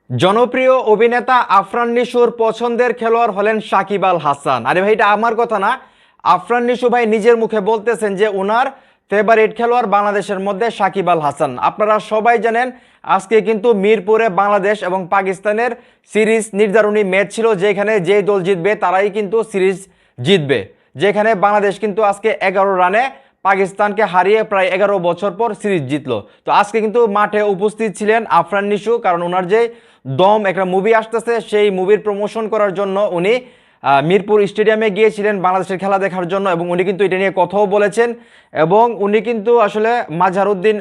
জনপ্রিয় অভিনেতা আফরান নিশোর পছন্দের খেলোয়াড় হলেন সাকিব আল হাসান। আরে ভাই, এটা আমার কথা না, আফরান নিশো ভাই নিজের মুখে বলতেছেন যে ওনার ফেভারিট খেলোয়াড় বাংলাদেশের মধ্যে সাকিব আল হাসান। আপনারা সবাই জানেন আজকে কিন্তু মিরপুরে বাংলাদেশ এবং পাকিস্তানের সিরিজ নির্ধারণী ম্যাচ ছিল, যেখানে যে দল জিতবে তারাই কিন্তু সিরিজ জিতবে। যেখানে বাংলাদেশ কিন্তু আজকে 11 রানে পাকিস্তানকে হারিয়ে প্রায় 11 বছর পর সিরিজ জিতলো। তো আজকে কিন্তু মাঠে উপস্থিত ছিলেন আফরান নিশো, কারণ ওনার যে দম একটা মুভি আসতেছে, সেই মুভির প্রমোশন করার জন্য উনি মিরপুর স্টেডিয়ামে গিয়েছিলেন বাংলাদেশের খেলা দেখার জন্য, এবং উনি কিন্তু এটা নিয়ে কথাও বলেছেন। এবং উনি কিন্তু আসলে মাজহারউদ্দিন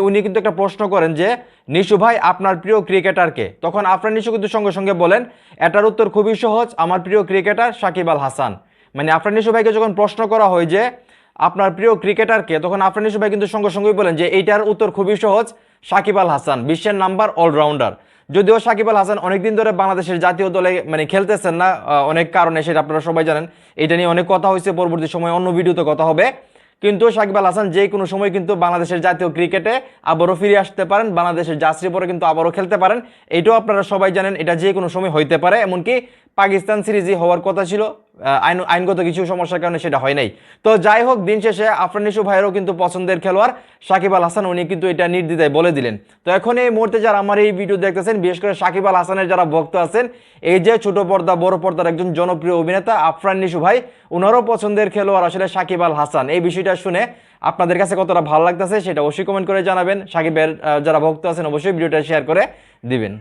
উনি কিন্তু একটা প্রশ্ন করেন যে নিশু ভাই আপনার প্রিয় ক্রিকেটারকে, তখন আফরান নিশো কিন্তু সঙ্গে সঙ্গে বলেন এটার উত্তর খুবই সহজ, আমার প্রিয় ক্রিকেটার সাকিব আল হাসান। মানে আফরান নিশো ভাইকে যখন প্রশ্ন করা হয় যে আপনার প্রিয় ক্রিকেটারকে, তখন আফরান নিশো ভাই কিন্তু সঙ্গে সঙ্গেই বলেন যে এইটার উত্তর খুবই সহজ, সাকিব আল হাসান, বিশ্বের নাম্বার অলরাউন্ডার। যদিও সাকিব আল হাসান অনেকদিন ধরে বাংলাদেশের জাতীয় দলে খেলতেছেন না, অনেক কারণে, সেটা আপনারা সবাই জানেন। এটা নিয়ে অনেক কথা হয়েছে, পরবর্তী সময় অন্য ভিডিওতে কথা হবে। কিন্তু সাকিব আল হাসান যে কোনো সময় কিন্তু বাংলাদেশের জাতীয় ক্রিকেটে আবারও ফিরে আসতে পারেন, বাংলাদেশের জার্সি পরে কিন্তু আবারও খেলতে পারেন। এটাও আপনারা সবাই জানেন, এটা যে কোনো সময় হইতে পারে। এমনকি পাকিস্তান সিরিজই হওয়ার কথা ছিল, আইনগত কিছু সমস্যার কারণে সেটা হয় নাই। তো যাই হোক, দিন শেষে আফরান নিশো ভাইয়েরও কিন্তু পছন্দের খেলোয়াড় সাকিব আল হাসান, উনি কিন্তু এটা নির্দ্বিধায় বলে দিলেন। তো এখন এই মুহূর্তে যারা আমার এই ভিডিও দেখতেছেন, বিশেষ করে সাকিব আল হাসানের যারা ভক্ত আছেন, এই যে ছোট পর্দা বড় পর্দার একজন জনপ্রিয় অভিনেতা আফরান নিশো ভাই, ওনারও পছন্দের খেলোয়াড় আসলে সাকিব আল হাসান। এই বিষয়টা শুনে আপনাদের কাছে কতটা ভালো লাগতেছে সেটা অবশ্যই কমেন্ট করে জানাবেন। সাকিবের যারা ভক্ত আছেন অবশ্যই ভিডিওটা শেয়ার করে দিবেন।